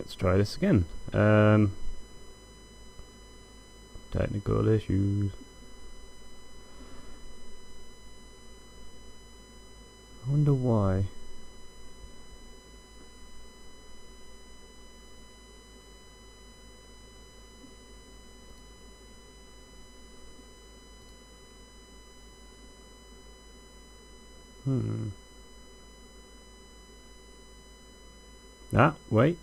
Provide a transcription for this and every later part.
let's try this again. Technical issues. I wonder why. Ah, wait.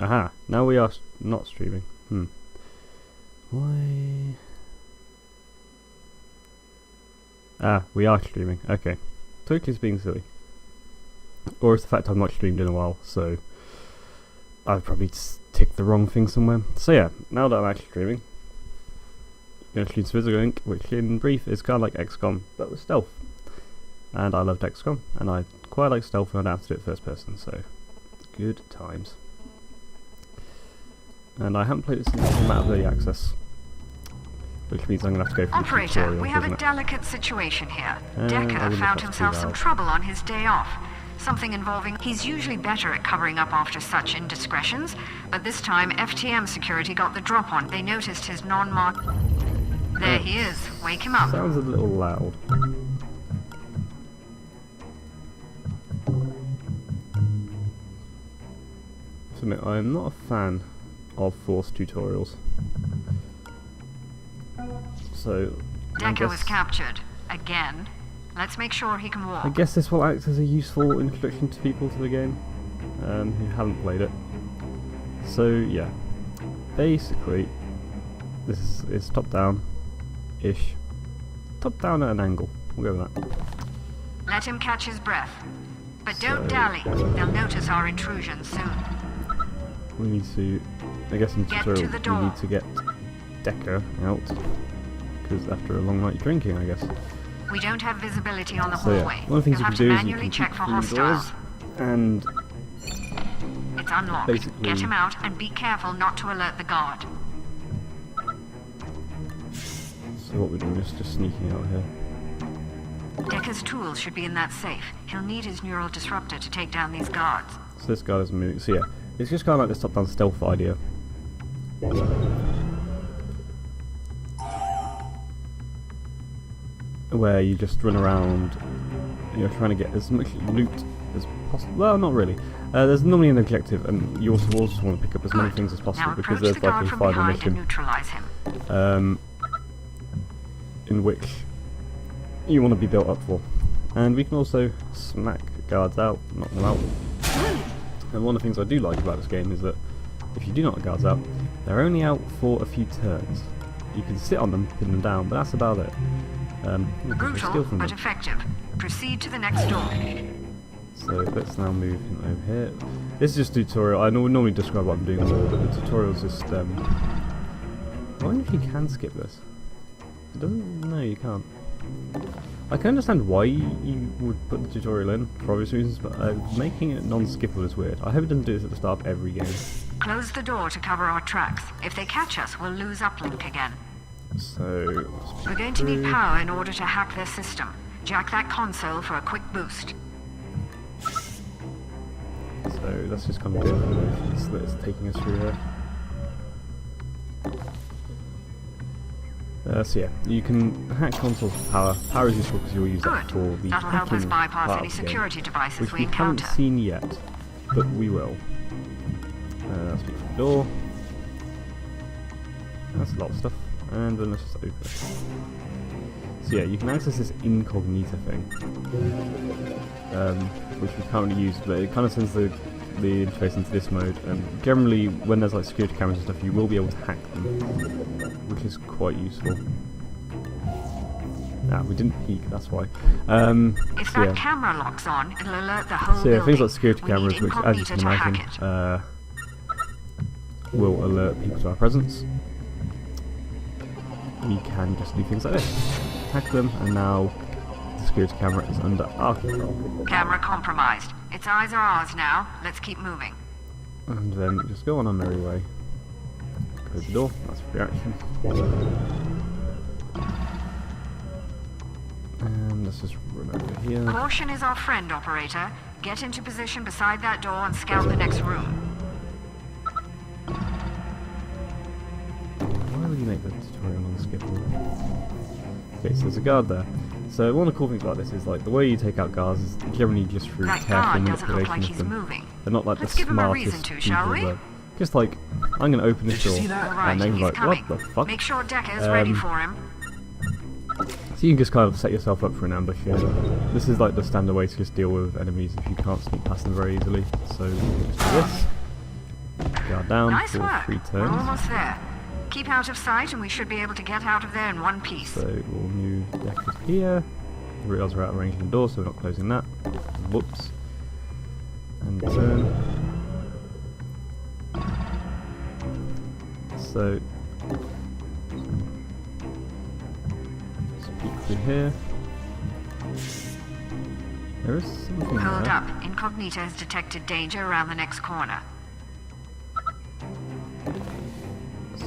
Aha, now we are not streaming. Why? Ah, we are streaming. Okay. Totally is being silly. Or it's the fact I've not streamed in a while, so I've probably ticked the wrong thing somewhere. So yeah, now that I'm actually streaming, I'm going to stream Physical Inc., which in brief is kind of like XCOM, but with stealth. And I loved XCOM, and I quite like stealth when I don't have to do it first person, so good times. And I haven't played it since it came out of early access, which means I'm going to have to go for the tutorial. Operator, we have a delicate situation here. Decker found himself some trouble on his day off. Something involving... He's usually better at covering up after such indiscretions, but this time FTM security got the drop on. They noticed his non-mark... There he is. Wake him up. Sounds a little loud. Submit, I am not a fan of forced tutorials. So Decker was captured again. Let's make sure he can walk. I guess this will act as a useful introduction to people to the game who haven't played it. So yeah, basically this is top down-ish. Top down at an angle. We'll go with that. Let him catch his breath. But don't dally. They'll notice our intrusion soon. We need to, I guess in the tutorial, we need to get Decker out, because after a long night drinking, I guess. We don't have visibility on the So hallway. yeah, one of the things You'll you can have do to is you manually can check peek for through the doors, hostiles. and It's unlocked. basically... Get him out and be careful not to alert the guard. So what we're doing is just sneaking out here. Decker's tools should be in that safe. He'll need his neural disruptor to take down these guards. So this guy is moving. So yeah, it's just kind of like this top-down stealth idea. Where you just run around, you're trying to get as much loot as possible. Well, not really. There's normally an objective, and you also want to pick up as many things as possible, because there's like a final mission in which you want to be built up for. And we can also smack guards out, knock them out. And one of the things I do like about this game is that if you do knock guards out, they're only out for a few turns. You can sit on them, pin them down, but that's about it. Brutal, but effective. Proceed to the next door. So let's now move him over here. This is just a tutorial. I normally describe what I'm doing more, but the tutorial is just... I wonder if you can skip this. It doesn't... No, you can't. I can understand why you would put the tutorial in, for obvious reasons, but making it non-skippable is weird. I hope it doesn't do this at the start of every game. Close the door to cover our tracks. If they catch us, we'll lose uplink again. So... We're going to need power in order to hack their system. Jack that console for a quick boost. So let's just kind of go for the motions that it's taking us through here. So yeah, you can hack consoles for power. Power is useful because you'll use that for the That'll help us hacking bypass part any of the game, security devices which we we haven't encounter. seen yet, but we will. Let's pick the door. That's a lot of stuff. And then let's just open it. So yeah, you can access this incognito thing, which we can't really use, but it kind of sends the interface into this mode, and generally when there's like security cameras and stuff, you will be able to hack them, which is quite useful. Ah, we didn't peek, that's why. If that camera locks on, it'll alert the whole So yeah, things building. like security cameras, which as you can imagine, will alert people to our presence. We can just do things like this. Hack them, and now the security camera is under our control. Camera compromised. Its eyes are ours now. Let's keep moving. And then just go on our merry way. Close the door, that's reaction. And let's just run over here. Caution is our friend, operator. Get into position beside that door and scout the next room. Why would you make the tutorial unskippable? Okay, so there's a guard there. So one of the cool things about this is like the way you take out guards is generally just through That careful guard doesn't look manipulation like of he's them. moving. They're not like Let's the give him a reason smartest to, shall people, we? but just like I'm gonna open this door Right, and then he's like coming. what the fuck? Make sure Decker's ready for him. So you can just kind of set yourself up for an ambush here. This is like the standard way to just deal with enemies if you can't sneak past them very easily. So just do this. Guard down Nice for work. 3 We're turns. almost there. Keep out of sight and we should be able to get out of there in one piece. So we'll move Deckers here. Realise we're out of range of the door, so we're not closing that. Whoops. And turn. So let's peek through here. There is something Hold there. up. Incognita has detected danger around the next corner.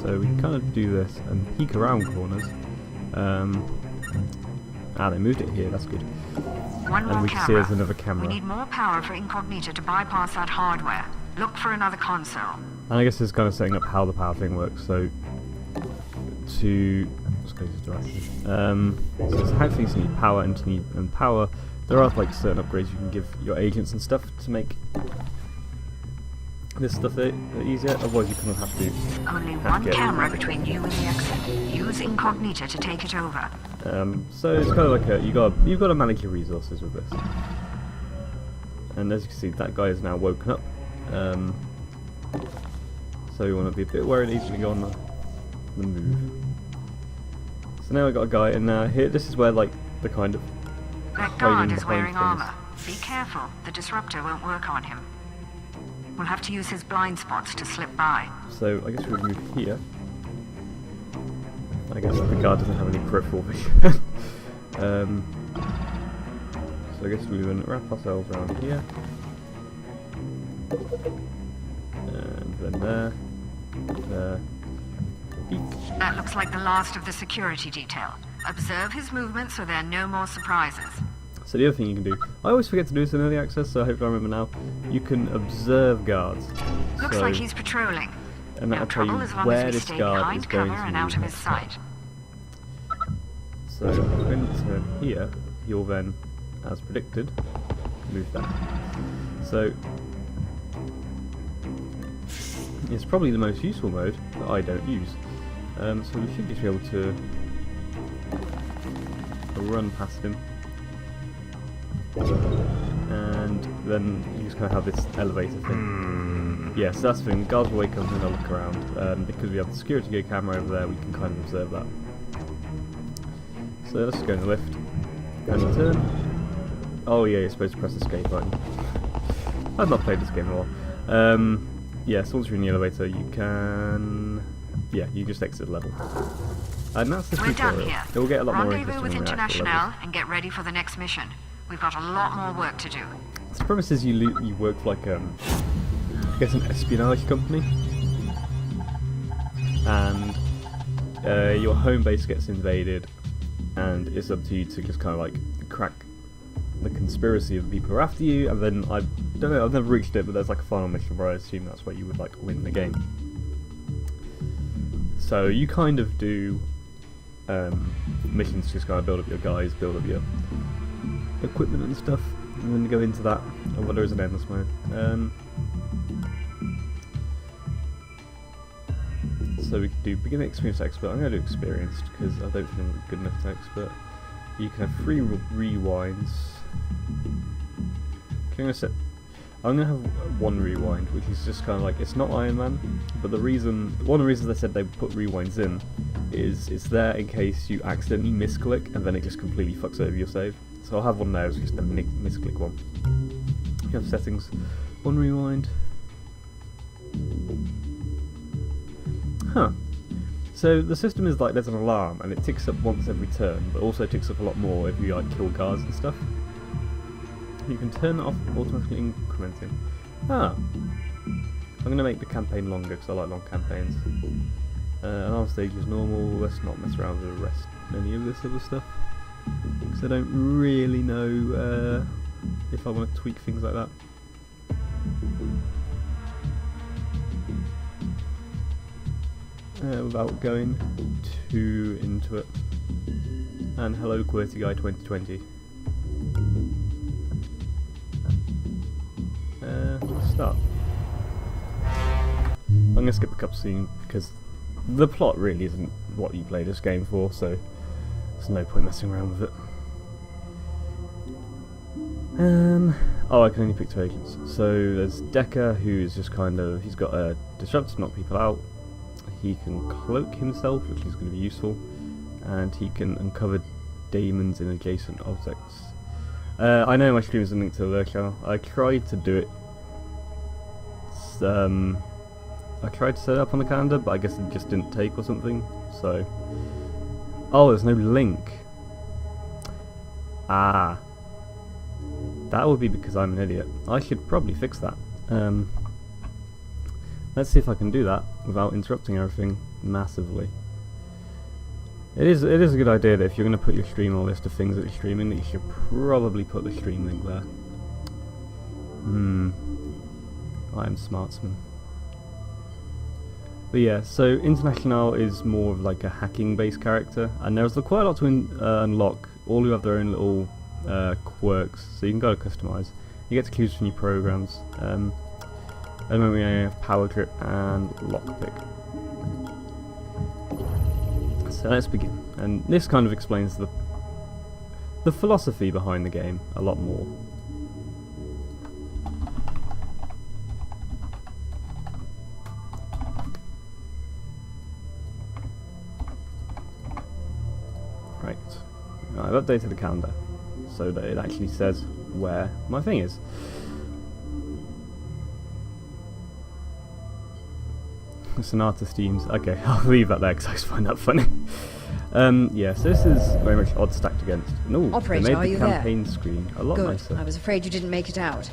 So we can kind of do this and peek around corners. They moved it here, that's good. One And more we can see camera. there's another camera. We need more power for Incognita to bypass that hardware. Look for another console. And I guess it's kind of setting up how the power thing works. So let's go this direction. So it's how things need power and power. There are like certain upgrades you can give your agents and stuff to make this stuff easier. Otherwise, you kind of have to. Only one camera between you and the exit. Use Incognita to take it over. So it's kind of like you've got to manage your resources with this. And as you can see, that guy is now woken up. So you want to be a bit worried he's going to go on the move. So now we've got a guy, and here this is where like the kind of That guard is behind wearing things. armor. Be careful. The disruptor won't work on him. We'll have to use his blind spots to slip by. So I guess we'll move here. I guess the guard doesn't have any peripheral vision. So I guess we will wrap ourselves around here. And then there. Eek. That looks like the last of the security detail. Observe his movements so there are no more surprises. So the other thing you can do, I always forget to do this in early access, so I hope I remember now. You can observe guards. Looks So- like he's patrolling. and No that'll tell you trouble as long where as we this stay guard is behind going cover to and out of his next. sight. So if we're going to turn here, you'll then, as predicted, move that. So it's probably the most useful mode that I don't use. So we should just be able to run past him. And then you just kind of have this elevator thing. Yes, that's the thing. Guards will wake up and they'll look around. Because we have the security gate camera over there, we can kind of observe that. So let's just go in the lift and turn. Oh yeah, you're supposed to press the escape button. I've not played this game in a while. Yeah, so once you're in the elevator, you can. Yeah, you just exit the level. And that's the We're done tutorial. here. It will get a lot more Rendezvous interesting with in the actual International levels. and get ready for the next mission. We've got a lot more work to do. The premise is you work for like I guess an espionage company, and your home base gets invaded, and it's up to you to just kind of like crack the conspiracy of the people who are after you. And then I don't know, I've never reached it, but there's like a final mission where I assume that's where you would like win the game. So you kind of do missions to just kind of build up your guys, build up your equipment and stuff, and then go into that. Oh, there is an endless mode. So we could do beginner, experienced, expert. I'm going to do experienced because I don't think I'm good enough to expert. You can have 3 rewinds. I'm going to have 1 rewind, which is just kind of like, it's not Iron Man, but one of the reasons they said they put rewinds in is it's there in case you accidentally misclick and then it just completely fucks over your save. So I'll have one now, it's just a misclick one. You have settings, 1 rewind. Huh. So the system is like there's an alarm and it ticks up once every turn, but also ticks up a lot more if you like kill guards and stuff. You can turn it off automatically incrementing. I'm going to make the campaign longer because I like long campaigns. Alarm stage is normal, let's not mess around with the rest any of this other stuff. Because I don't really know if I want to tweak things like that. Without going too into it. And hello QWERTY Guy 2020. Let's start. I'm gonna skip the cutscene because the plot really isn't what you play this game for, so there's no point messing around with it. Oh, I can only pick 2 agents. So there's Decker, who's just kind of, he's got a disrupt to knock people out. He can cloak himself, which is going to be useful, and he can uncover demons in adjacent objects. I know my stream isn't linked to the lurk channel. I tried to do it. I tried to set it up on the calendar, but I guess it just didn't take or something. So, oh, there's no link. Ah, that would be because I'm an idiot. I should probably fix that. Let's see if I can do that without interrupting everything massively. It is a good idea that if you're going to put your stream on a list of things that you're streaming, that you should probably put the stream link there. I am smartsman. But yeah, so International is more of like a hacking-based character, and there's quite a lot to unlock. All who have their own little quirks, so you can go to customize. You get to choose from your programs. At the moment we only have Power Grip and Lockpick. So let's begin. And this kind of explains the philosophy behind the game a lot more. Right. I've updated the calendar so that it actually says where my thing is. SohNata Steams. Okay, I'll leave that there because I just find that funny. Yeah, so this is very much odds stacked against. No, Operator, they are made you the campaign screen a lot Good. nicer. I was afraid you didn't make it out.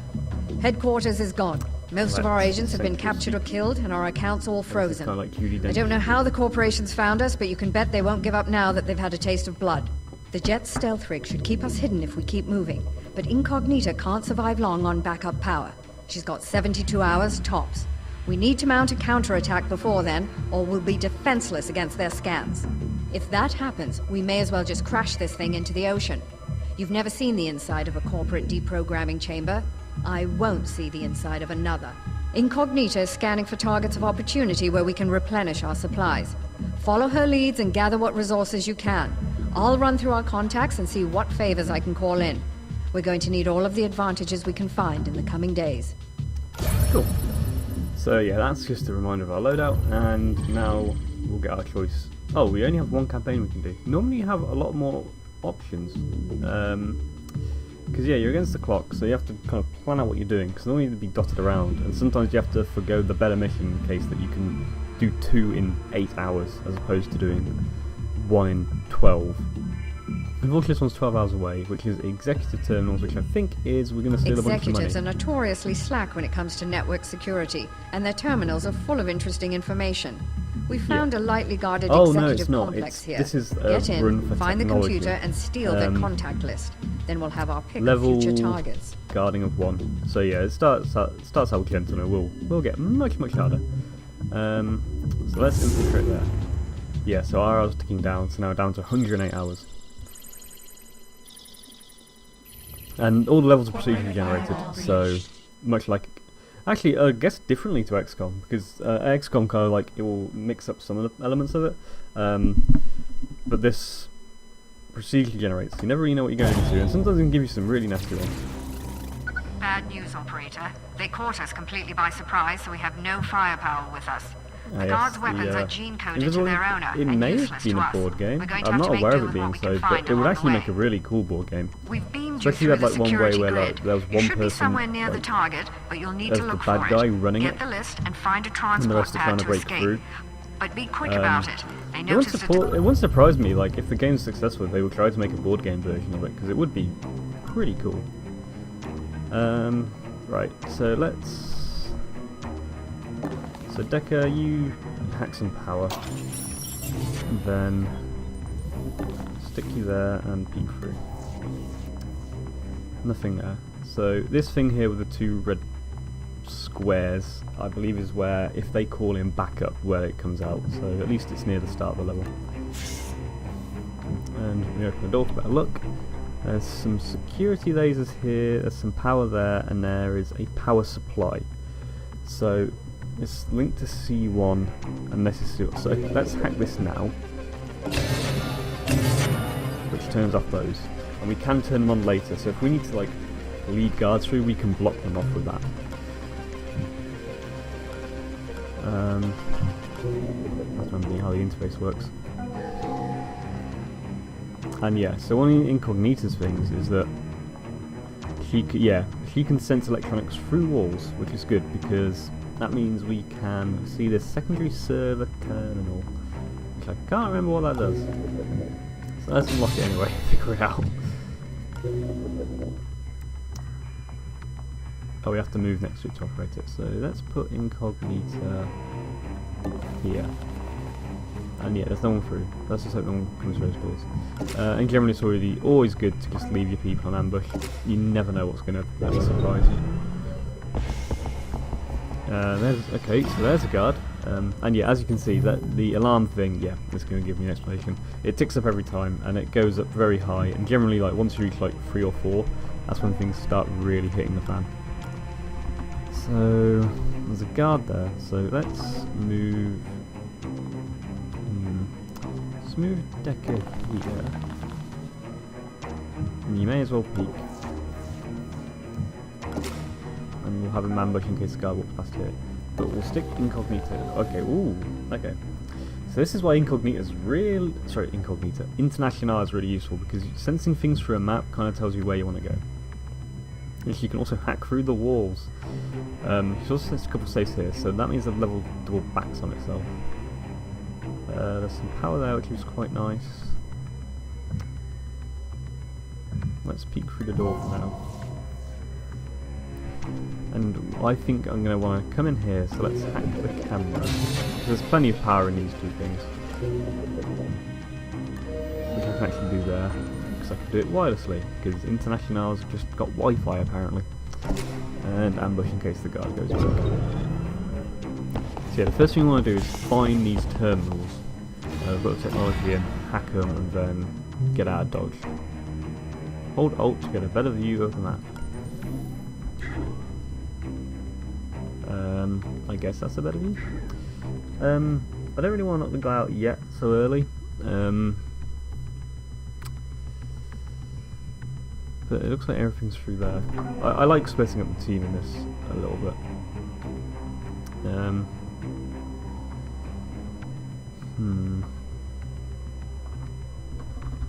Headquarters is gone. Most of our agents have been captured or killed, and our accounts all frozen. Kind of like Judy I don't know how the corporations found us, but you can bet they won't give up now that they've had a taste of blood. The Jet's stealth rig should keep us hidden if we keep moving, but Incognita can't survive long on backup power. She's got 72 hours, tops. We need to mount a counterattack before then, or we'll be defenseless against their scans. If that happens, we may as well just crash this thing into the ocean. You've never seen the inside of a corporate deprogramming chamber. I won't see the inside of another. Incognita is scanning for targets of opportunity where we can replenish our supplies. Follow her leads and gather what resources you can. I'll run through our contacts and see what favors I can call in. We're going to need all of the advantages we can find in the coming days. Cool. So yeah, that's just a reminder of our loadout, and now we'll get our choice. Oh, we only have one campaign we can do. Normally you have a lot more options. Because yeah, you're against the clock, so you have to kind of plan out what you're doing, because normally you'd be dotted around, and sometimes you have to forgo the better mission in case that you can do 2 in 8 hours, as opposed to doing 1 in 12. Unfortunately, this one's 12 hours away, which is executive terminals, which I think is we're going to steal a bunch of money. Executives are notoriously slack when it comes to network security, and their terminals are full of interesting information. We found a lightly guarded executive complex here. This is Get in, run for find the technology. computer, and steal their contact list. Then we'll have our pick of Level future targets. guarding of 1. So yeah, it starts out gentle, and we'll get much harder. So let's infiltrate there. Yeah, so our hours ticking down, so now down to 108 hours. And all the levels are procedurally generated, so much like... Actually, I guess differently to XCOM, because XCOM kind of like, it will mix up some of the elements of it, but this procedurally generates, so you never really know what you're going into, and sometimes it can give you some really nasty ones. Bad news, operator. They caught us completely by surprise, so we have no firepower with us. The guards' weapons are gene-coded to their owner it and may useless have been to a us. board game. We're going to I'm have not to aware make of do it with being what we can so, find but it would along actually the make a way. really cool board game. We've beamed Especially you that through like the one way security where grid. like, there was You one should be person, somewhere near the like, target, but you'll need as to the look bad for guy it. running Get it, the list and find a and the transport rest are trying pad to to break escape. through. But be quick about it. They It noticed it wouldn't surprise me, like, if the game's successful, they will try to make a board game version of it, because it would be pretty cool. Right, so let's... So Decker, you hack some power, and then stick you there and peek through. Nothing there. So this thing here with the 2 red squares, I believe is where, if they call in backup, where it comes out. So at least it's near the start of the level. And we open the door for a better look. There's some security lasers here, there's some power there, and there is a power supply. So it's linked to C1, and this is C1. So let's hack this now, which turns off those. And we can turn them on later, so if we need to like lead guards through, we can block them off with that. That's remembering how the interface works. And yeah, so one of Incognita's things is that she can sense electronics through walls, which is good because that means we can see the secondary server terminal, which I can't remember what that does. So let's unlock it anyway, figure it out. Oh, we have to move next to it to operate it. So let's put Incognita here. And yeah, there's no one through. Let's just hope no one comes through those doors. And generally it's always good to just leave your people on ambush. You never know what's going to really surprise you. Okay, so there's a guard. And yeah, as you can see, that the alarm thing, yeah, it's going to give me an explanation. It ticks up every time, and it goes up very high. And generally, like once you reach like 3 or 4, that's when things start really hitting the fan. So there's a guard there. So let's move. Let's move Decker here. And you may as well peek. And we'll have a ambush in case the guard walks past here. But we'll stick Incognita. Okay, ooh, okay. So this is why International is really useful, because sensing things through a map kind of tells you where you want to go. And you can also hack through the walls. There's also a couple of safes here, so that means the level double backs on itself. There's some power there, which is quite nice. Let's peek through the door for now. And I think I'm going to want to come in here, so let's hack the camera. There's plenty of power in these 2 things. Which I can actually do there, because I can do it wirelessly, because International's just got Wi-Fi apparently. And ambush in case the guard goes back. So yeah, the first thing we want to do is find these terminals. We've got the technology in, hack them, and then get out of dodge. Hold Alt to get a better view of the map. I guess that's a better view. I don't really want to knock the guy out yet, so early. But it looks like everything's through there. I like splitting up the team in this a little bit.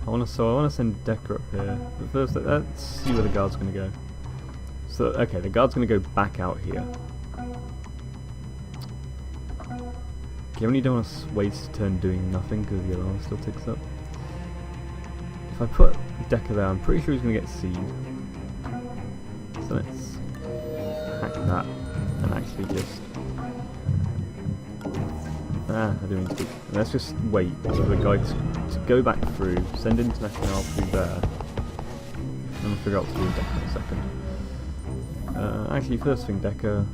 I want to send Decker up here. But first, let's see where the guard's going to go. So, okay, the guard's going to go back out here. Generally don't want to waste a turn doing nothing because the alarm still ticks up. If I put Decker there, I'm pretty sure he's going to get seed. So let's hack that and actually just... I didn't mean to speak. Let's just wait for the guy to go back through, send International through there, and we'll figure out what to do with Decker in a second. Actually, first thing, Decker...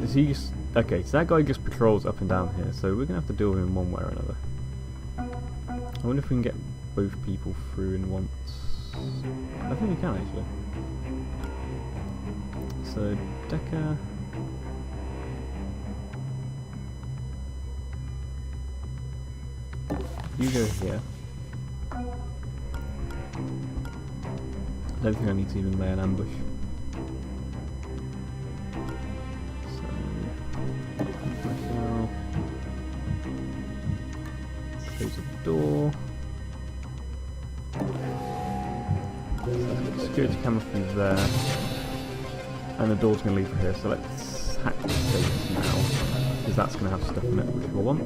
Is he just... Okay, so that guy just patrols up and down here, so we're going to have to deal with him one way or another. I wonder if we can get both people through in once. I think we can, actually. So, Decker... You go here. I don't think I need to even lay an ambush. Close the door. Security camera through there. And the door's going to lead through here, so let's hack the safe now. Because that's going to have stuff in it which we'll want.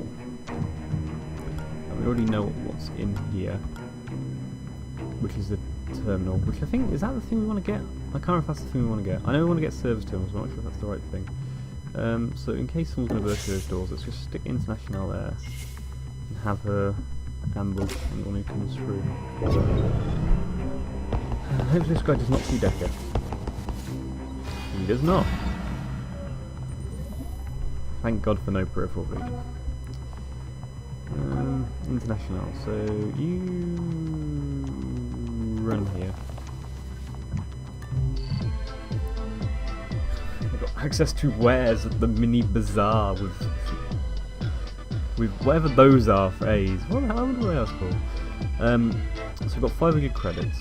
And we already know what's in here. Which is the terminal. Which I think, is that the thing we want to get? I can't remember if that's the thing we want to get. I know we want to get service terminals, but I'm not sure if that's the right thing. So in case someone's going to burst through those doors, let's just stick International there. And have her ambush anyone who comes through. Hopefully this guy does not see Decker. He does not. Thank God for no peripheral vision. International, so you run here. I've got access to wares at the mini bazaar with whatever those are for A's. What the hell would they else called? So we've got 500 credits.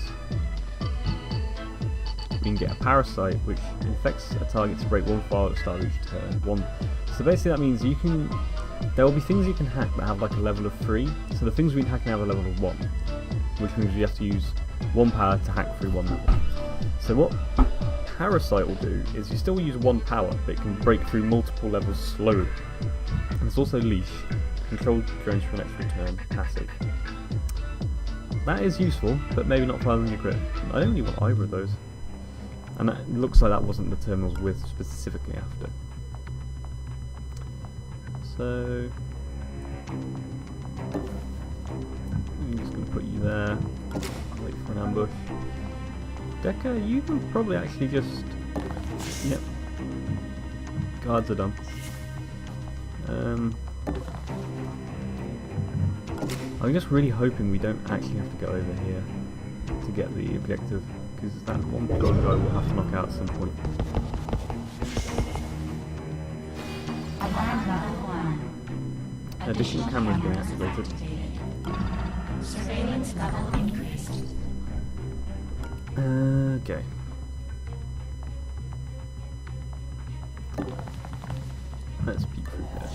We can get a parasite which infects a target to break one file at the start of each turn. So basically that means you can. There will be things you can hack that have like a level of 3. So the things we can hack can have a level of 1, which means we have to use 1 power to hack through 1 level. So what Parasite will do is you still use 1 power, but it can break through multiple levels slowly. And it's also leash, controlled drones for an extra turn, passive. That is useful, but maybe not 500 crit. I don't really want either of those. And it looks like that wasn't the terminals with specifically after. So I'm just going to put you there, wait for an ambush. Decker, you can probably actually just... Yep. Guards are done. I'm just really hoping we don't actually have to go over here to get the objective, because that one patrol guy will have to knock out at some point. Additional cameras being activated. Surveillance level increased. Okay. Let's peek through here.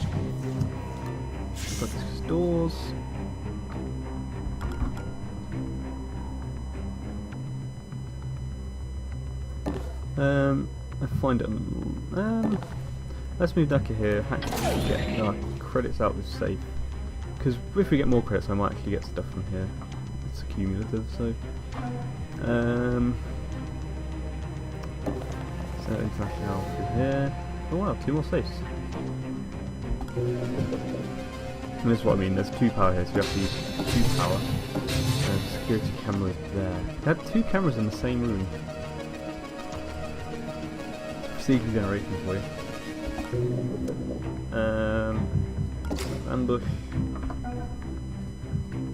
Got these doors. I find it. Let's move Decker here. Get our credits out with safe. Because if we get more credits, I might actually get stuff from here. It's cumulative, so. So international through here. Oh wow, 2 more safes. And this is what I mean. There's 2 power here, so we have to use 2 power. And security camera is there. They had 2 cameras in the same room. Procedure generation for you. Ambush.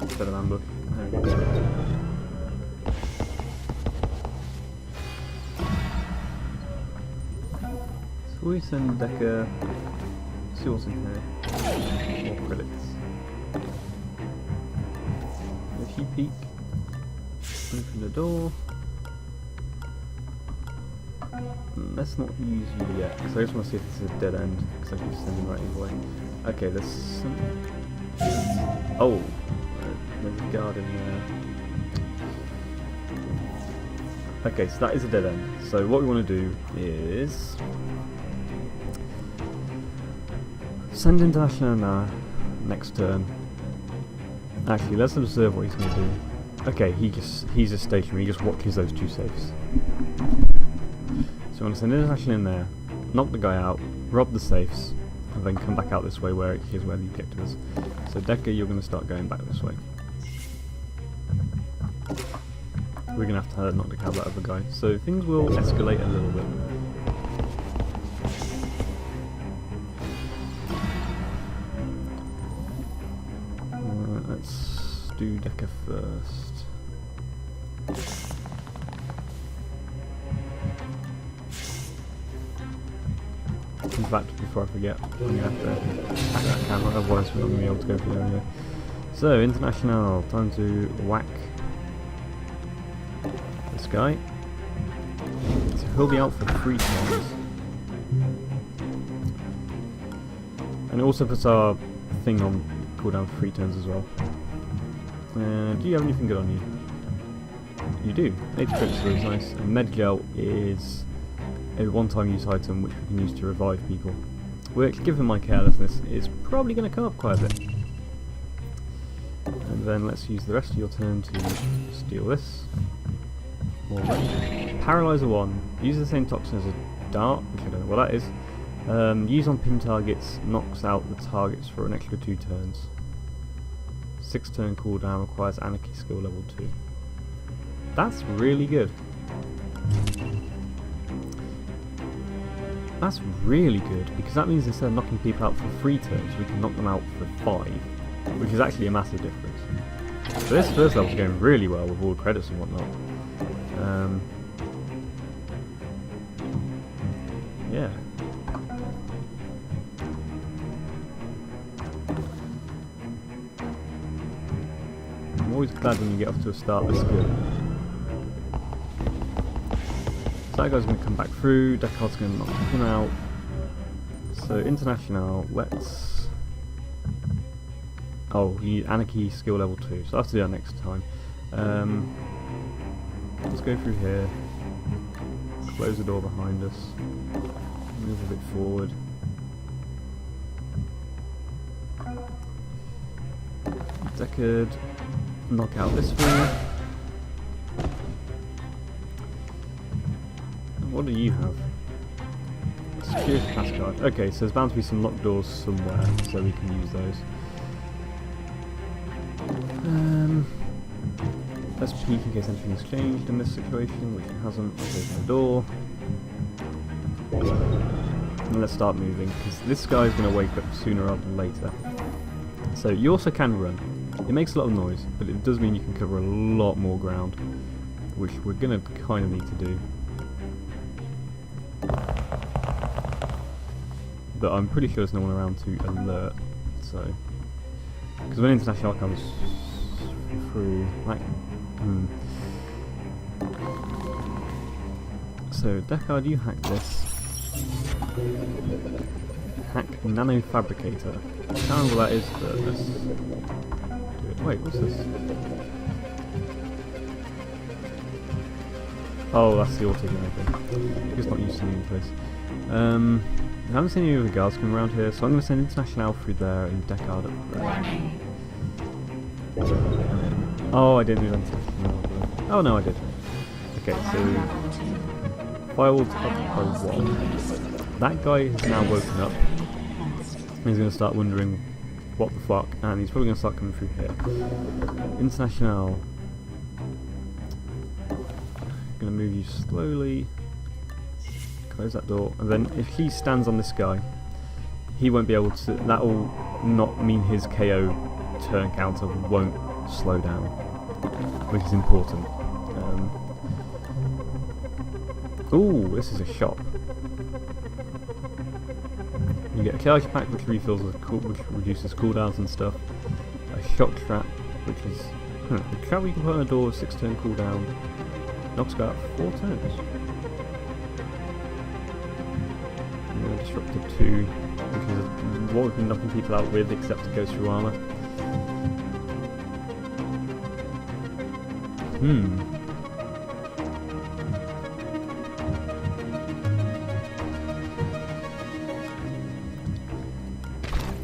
Instead of ambush. So we send Decker. See what's in here. More credits. If you peek, open the door. Let's not use you yet, because I just want to see if this is a dead end, because I can just send him right away. Okay, there's some... Oh! There's a guard in there. Okay, so that is a dead end. So what we want to do is... send International now, next turn. Actually, let's observe what he's going to do. Okay, he's just stationary, he just watches those 2 safes. So I'm going to send International in there, knock the guy out, rob the safes, and then come back out this way where here's where the objective is. So Decker, you're going to start going back this way. We're going to have to knock the cab out of the guy. So things will escalate a little bit. Let's do Decker first. In fact, before I forget, I'm going to have to hack that camera, otherwise we're not going to be able to go through here. So, International, time to whack this guy. So he'll be out for 3 turns. And it also puts our thing on cooldown for 3 turns as well. Do you have anything good on you? You do. 80 credits is nice. And Medgel is a one-time use item which we can use to revive people, which, given my carelessness, is probably going to come up quite a bit. And then let's use the rest of your turn to steal this. Paralyzer 1. Use the same toxin as a dart, which I don't know what that is. Use on pin targets, knocks out the targets for an extra 2 turns. 6 turn cooldown, requires Anarchy skill level 2. That's really good. That's really good, because that means instead of knocking people out for 3 turns, we can knock them out for 5, which is actually a massive difference. So this first level's going really well with all the credits and whatnot. Yeah. I'm always glad when you get off to a start that's good. So that guy's going to come back through, Deckard's going to knock him out. So International, let's... Oh, we need Anarchy skill level 2, so I'll have to do that next time. Let's go through here, close the door behind us, move a bit forward. Deckard, knock out this one. What do you have? Security pass card. Okay, so there's bound to be some locked doors somewhere, so we can use those. Let's peek in case anything's changed in this situation, which it hasn't. Let's open the door. And let's start moving, because this guy's going to wake up sooner rather than later. So you also can run. It makes a lot of noise, but it does mean you can cover a lot more ground, which we're going to kind of need to do. But I'm pretty sure there's no one around to alert, so... Because when International comes through, like... So, Deckard, you hack this. Hack Nano Fabricator. I can't remember what that is, but let's do it. Wait, what's this? Oh, that's the autism thing. Just not used to new place. I haven't seen any other guards coming around here, so I'm going to send International through there and Deckard up there. Oh, I didn't do International. Oh no, I did. Okay, so firewall's up by 1. That guy has now woken up. He's going to start wondering what the fuck, and he's probably going to start coming through here. International. Going to move you slowly. Close that door, and then if he stands on this guy, he won't be able to. That will not mean his KO turn counter won't slow down, which is important. Ooh, this is a shop. You get a charge pack which refills with which reduces cooldowns and stuff. A shock trap, which is a trap you can put on a door with 6 turn cooldown. Knocks go out 4 turns. Disruptor 2, which is what we've been knocking people out with, except it goes through armor.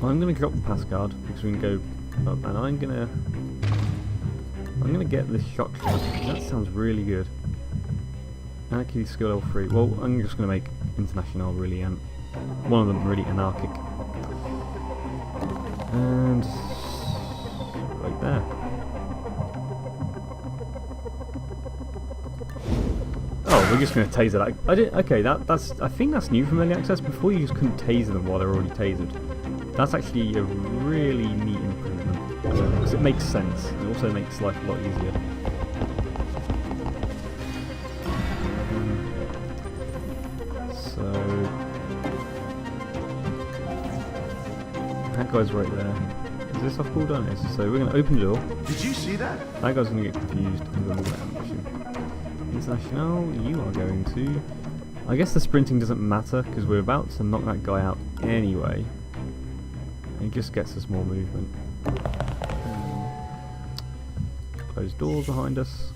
I'm gonna drop the pass guard because we can go up, and I'm gonna get this shock trap. That sounds really good. Anarchy skill level 3. Well, I'm just gonna make International really one of them really anarchic. And right there. Oh, we're just gonna taser that. That's I think that's new from early access. Before you just couldn't taser them while they're already tasered. That's actually a really neat improvement. Because it makes sense. It also makes life a lot easier. That guy's right there. Is this off cooldown? Yes. So we're going to open the door. Did you see that? That guy's going to get confused and we're going to ambush him. International, you are going to... I guess the sprinting doesn't matter because we're about to knock that guy out anyway. And it just gets us more movement. Close doors behind us.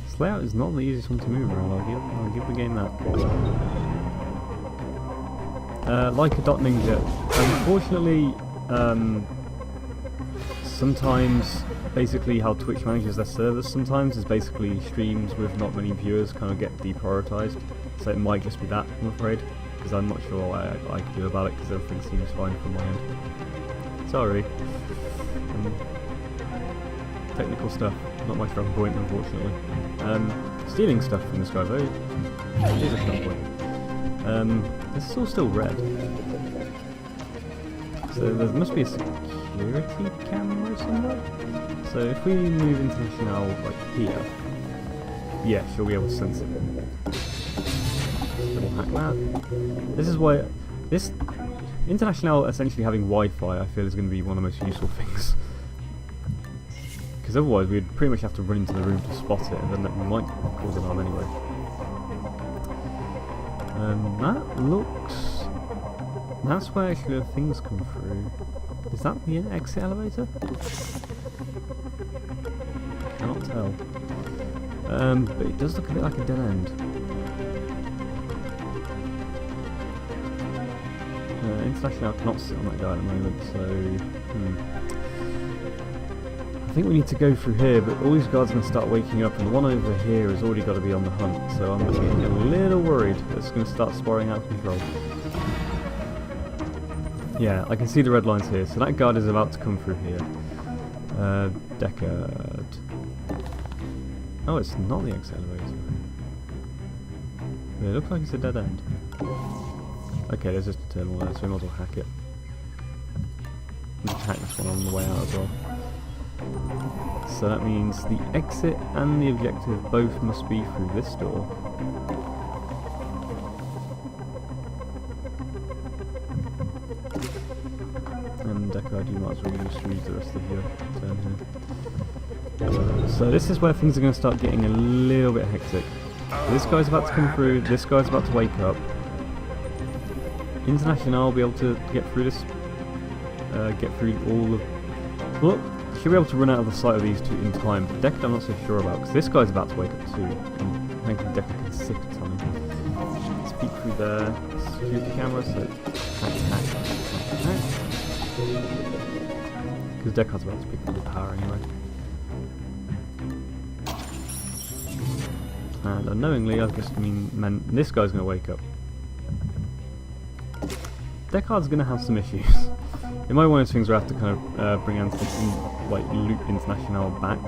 This layout is not the easiest one to move around, I'll give the game that. Like a Dot Ninja, unfortunately, sometimes basically how Twitch manages their servers sometimes is basically streams with not many viewers kind of get deprioritized, so it might just be that, I'm afraid, because I'm not sure what I can do about it because everything seems fine from my end. Sorry. Technical stuff, not my strong point, unfortunately. Stealing stuff from this guy though. Here's a shop boy. This is all still red. So there must be a security camera somewhere. So if we move International like here, yeah, she'll be able to sense it. Double hack that. This is why this International essentially having Wi-Fi I feel is going to be one of the most useful things. Because otherwise we'd pretty much have to run into the room to spot it, and then that might cause alarm anyway. That looks... That's where actually the things come through. Is that the exit elevator? Cannot tell. But it does look a bit like a dead end. International cannot sit on that guy at the moment, so... I think we need to go through here, but all these guards are going to start waking up, and the one over here has already got to be on the hunt, so I'm getting a little worried that it's going to start spiraling out of control. Yeah, I can see the red lines here, so that guard is about to come through here. Deckard. Oh, it's not the exit elevator. Yeah, it looks like it's a dead end. Okay, there's just a terminal there, so we might as well hack it. We can hack this one on the way out as well. So that means the exit and the objective both must be through this door. And Deckard, you might as well just use the rest of your turn here. So this is where things are going to start getting a little bit hectic. This guy's about to come through, this guy's about to wake up. International will be able to get through this, get through all of... Look, should be able to run out of the sight of these two in time. Deckard I'm not so sure about, because this guy's about to wake up too. And thankfully Deckard can sit at time. Let's peek through there. Security camera, so hack. Because Deckard's about to pick up the power anyway. And unknowingly I've just meant this guy's going to wake up. Deckard's going to have some issues. It might be one of those things where I have to kind of bring like loop International back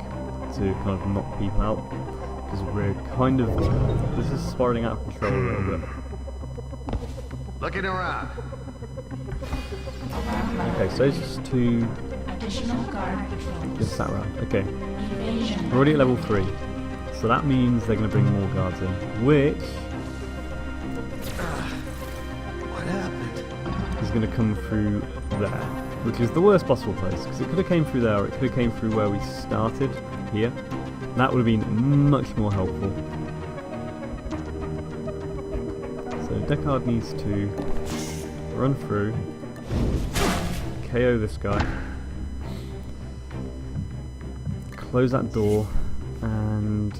to kind of knock people out, because we're kind of this is spiraling out of control a little bit. Looking around. Okay, so it's just two. Just that round. Okay, we're already at level 3, so that means they're going to bring more guards in, which is going to come through there, which is the worst possible place, because it could have came through there, or it could have came through where we started, here. That would have been much more helpful. So Deckard needs to run through, KO this guy, close that door, and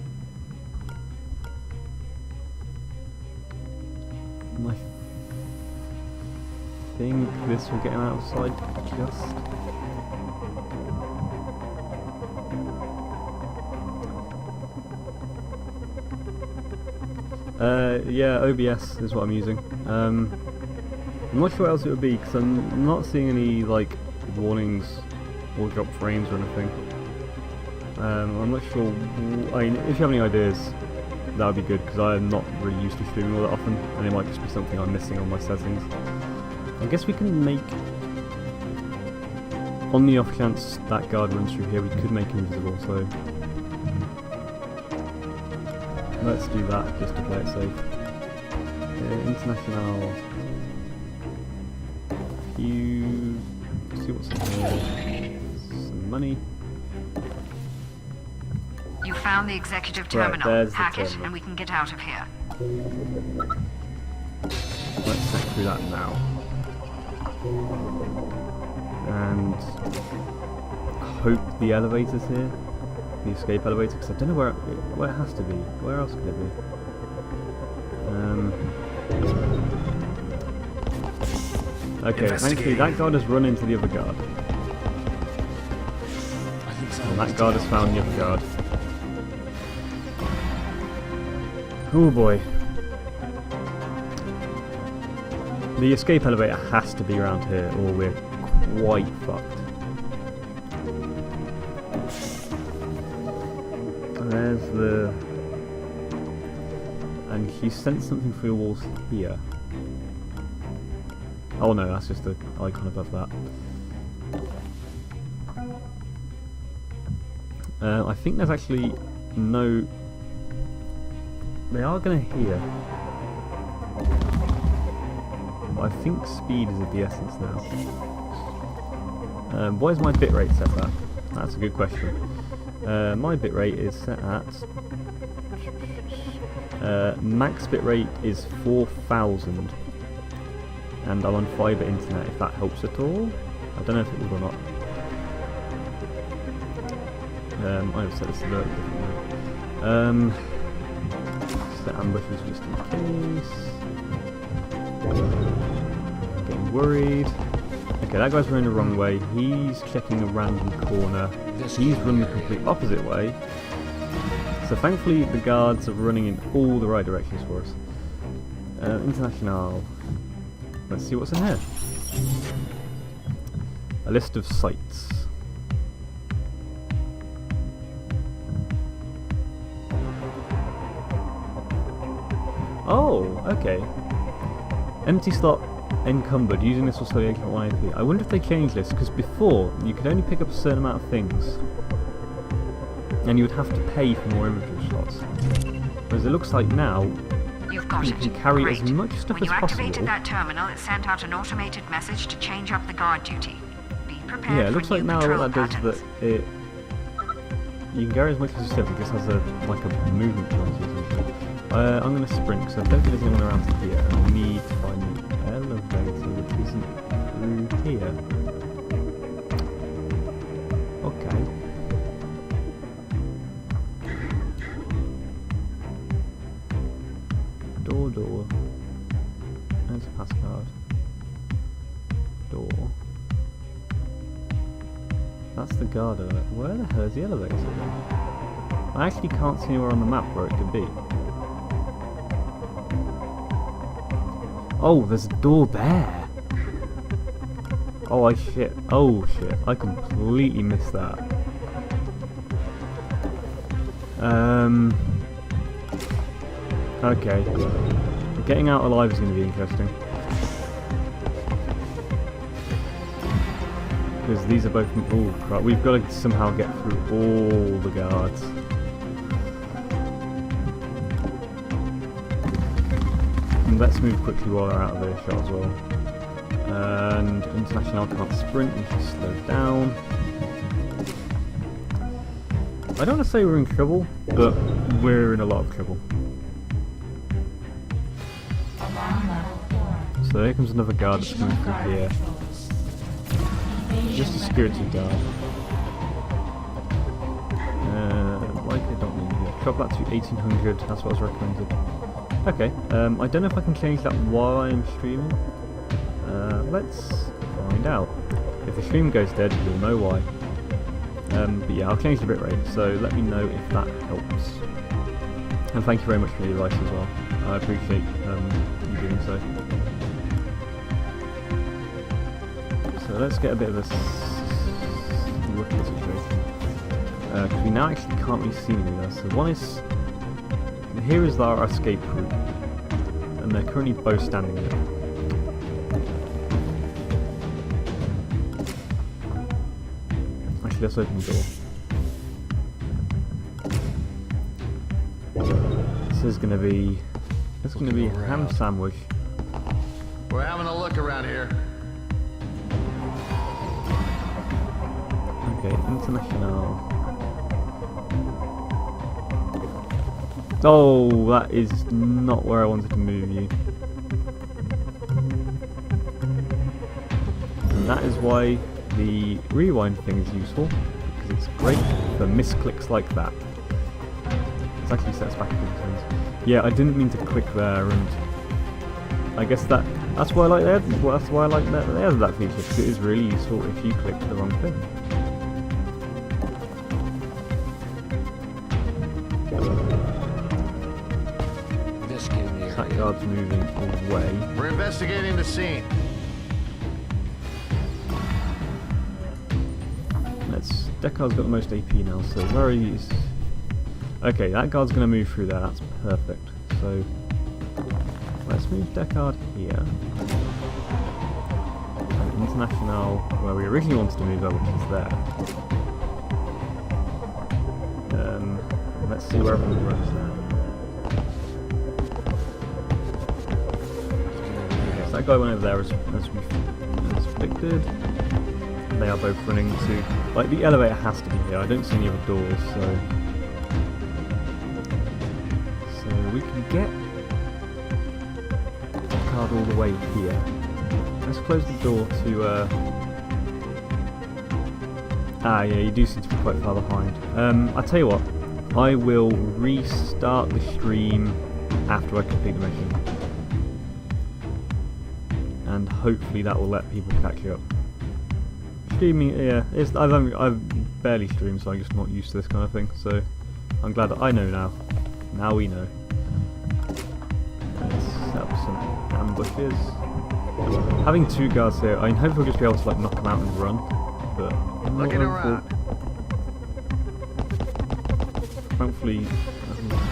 I think this will get him out of sight just. Yeah, OBS is what I'm using. I'm not sure what else it would be, because I'm not seeing any like warnings or drop frames or anything. I'm not sure. I mean, if you have any ideas, that would be good, because I'm not really used to streaming all that often, and it might just be something I'm missing on my settings. I guess we can make, on the off chance that guard runs through here, we could make him invisible, so let's do that just to play it safe. International. See what's in here. Some money. You found the executive terminal. Right, hack it and we can get out of here. Let's check through that now. And hope the elevator's here, the escape elevator, because I don't know where it has to be. Where else could it be? Okay, thankfully that guard has run into the other guard. And that guard has found the other guard. Oh boy. The escape elevator has to be around here, or we're quite fucked. There's the and she sent something through the walls here. Oh no, that's just the icon above that. I think there's actually no... They are going to hear. I think speed is of the essence now. What is my bitrate set at? That's a good question. My bitrate is set at... max bitrate is 4000. And I'm on fibre internet, if that helps at all. I don't know if it would or not. I have set this a little differently. Set ambushes just in case. Getting worried. Okay, that guy's running the wrong way. He's checking a random corner. He's running the complete opposite way. So thankfully the guards are running in all the right directions for us. International. Let's see what's in here. A list of sites. Oh, okay. Empty slot encumbered. Using this will slowly exit 1 AP. I wonder if they changed this, because before you could only pick up a certain amount of things. And you would have to pay for more inventory slots. Whereas it looks like now You've got you it. can carry Great. as much stuff when as you possible. activated that terminal, it sent out an automated message to change up the guard duty. Be prepared Yeah, it looks for like new now patrol what that does patterns. that it... You can carry as much as you still, it just has a movement penalty or something. I'm going to sprint, because I don't think there's anyone around here, and I need to find the elevator, which isn't through here. Okay. Door. There's a pass card. Door. That's the guard elevator. Where the hell is the elevator then? I actually can't see anywhere on the map where it could be. Oh, there's a door there! Oh, shit. I completely missed that. Okay. Getting out alive is going to be interesting. Because these are both... Oh, crap. We've got to somehow get through all the guards. And let's move quickly while we're out of earshot as well. And International can't sprint, and she's slowed down. I don't want to say we're in trouble, but we're in a lot of trouble. So here comes another guard that's coming through here. Just a security guard. Like I don't need to drop that to 1800, that's what was recommended. Okay, I don't know if I can change that while I'm streaming. Let's find out. If the stream goes dead, you'll know why. But yeah, I'll change the bitrate, so let me know if that helps. And thank you very much for the advice as well. I appreciate you doing so. So let's get a bit of a look at the situation. Because we now actually can't really see anything there. So one is... Here is our escape route. And they're currently both standing there. Actually, let's open the door. This is going to be... It's going to be a ham sandwich. We're having a look around here. Okay, International. Oh, that is not where I wanted to move you. And that is why the rewind thing is useful, because it's great for misclicks like that. It's actually set us back a few times. Yeah, I didn't mean to click there, and I guess that's why I like that. That's why I like that feature, because it is really useful if you click the wrong thing. That guard's moving away. We're investigating the scene. Deckard's got the most AP now, so where are you? Okay, that guard's going to move through there, that's perfect. So, let's move Deckard here. And International, where we originally wanted to move her, which is there. Let's see where everyone runs now. So that guy went over there as predicted. They are both running to... Like, the elevator has to be here. I don't see any other doors, so... So we can get the card all the way here. Let's close the door to... Ah, yeah, you do seem to be quite far behind. I'll tell you what. I will restart the stream after I complete the mission. And hopefully that will let people catch up. Streaming, yeah, I've barely streamed, so I'm just not used to this kind of thing. So I'm glad that I know now. Now we know. Let's set up some ambushes. Having two guards here, I mean, hopefully we'll just be able to like knock them out and run. But I'm not hopeful. Thankfully, the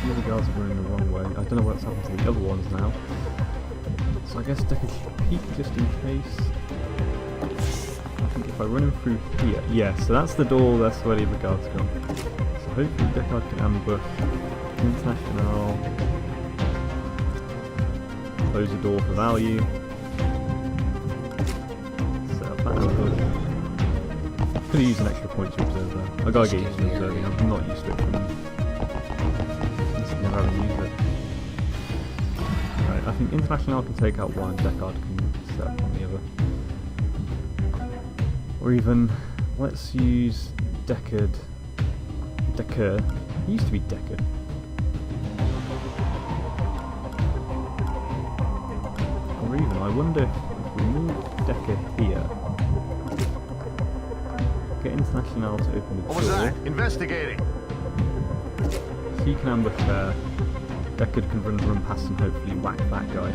other guards are running the wrong way. I don't know what's happened to the other ones now. So I guess Deckard should peek just in case. I think if I run him through here, yeah, so that's the door, that's where the other guard's gone. So hopefully Deckard can ambush International. Close the door for value. Set up that ambush. Could have used an extra point to observe there. I gotta get used to observing, I'm not used to it from never having used it. Right, I think International can take out one, Deckard can set up on the other. Or even, let's use Deckard. Deckard. It used to be Deckard. Or even, I wonder if we move Deckard here. Get International to open the door. What was that? Investigating. He can ambush there. Deckard can run past and hopefully whack that guy.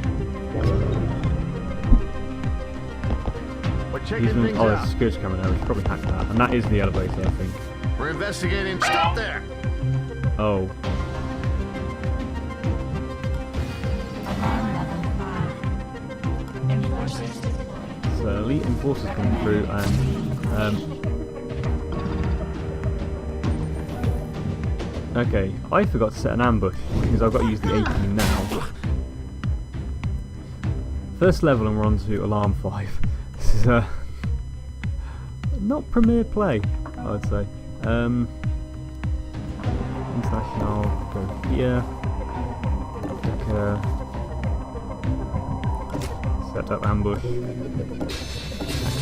We're checking things there's a out. security camera there, we should probably hack that. And that is the elevator, I think. We're investigating. Stop there! Oh. So elite enforcers coming through and okay, I forgot to set an ambush because I've got to use the AP now. First level and we're on to alarm 5. This is not premier play, I would say. International, go here. Set up ambush.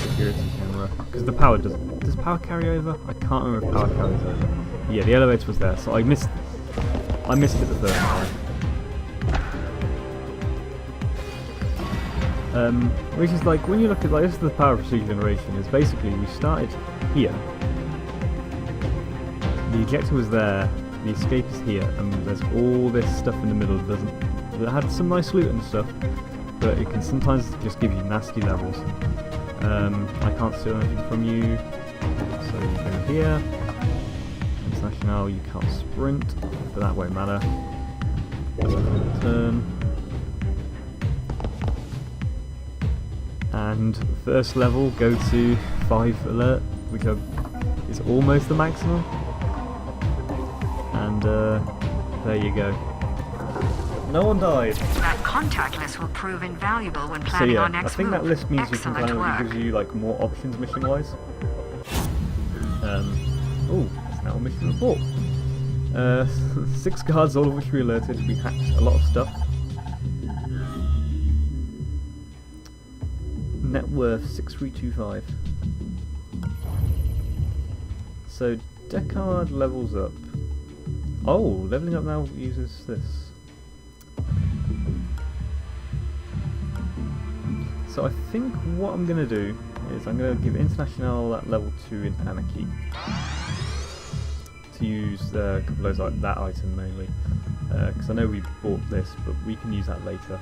Security camera. Because the power does power carry over? I can't remember if power carries over. Yeah, the elevator was there, so I missed it the first time. Which is like, when you look at, like, this is the power of procedural generation, is basically we started here. The ejector was there, the escape is here, and there's all this stuff in the middle that had some nice loot and stuff, but it can sometimes just give you nasty levels. I can't steal anything from you, so you go here. International, you can't sprint, but that won't matter. Turn. And first level, go to 5 alert, which is almost the maximum. And there you go. No one died. That contact list will prove invaluable when planning our next I think move. that list means Excellent you can work. it gives you like more options mission-wise. Oh, it's now a mission report. 6 guards, all of which we alerted. We hacked a lot of stuff. Net worth 6325. So Deckard levels up. Oh, leveling up now uses this. So I think what I'm going to do is I'm going to give International that level 2 in Anarchy. To use a couple of those, that item mainly. Because I know we bought this, but we can use that later.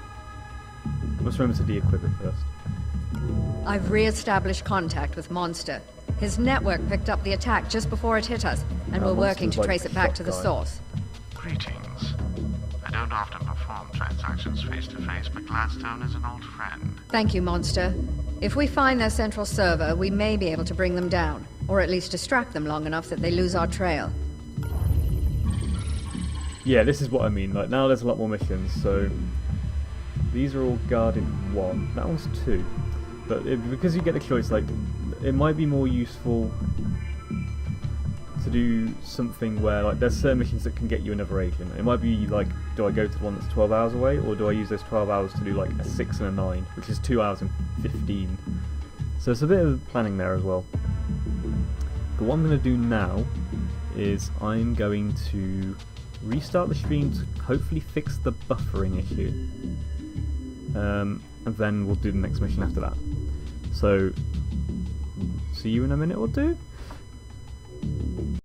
Let's remember to de-equip it first. I've re-established contact with Monster. His network picked up the attack just before it hit us, and we're working to trace it back to the source. Greetings. I don't often perform transmissions. transactions face to face, but Gladstone is an old friend. Thank you, Monster. If we find their central server, we may be able to bring them down. Or at least distract them long enough that they lose our trail. Yeah, this is what I mean. Like, now there's a lot more missions, so... These are all guarded 1. That one's 2. But because you get the choice, like, it might be more useful to do something where, like, there's certain missions that can get you another agent. It might be, like, do I go to the one that's 12 hours away, or do I use those 12 hours to do, like, a 6 and a 9, which is 2 hours and 15. So it's a bit of planning there as well. But what I'm going to do now is I'm going to restart the stream to hopefully fix the buffering issue. And then we'll do the next mission after that. So, see you in a minute or two?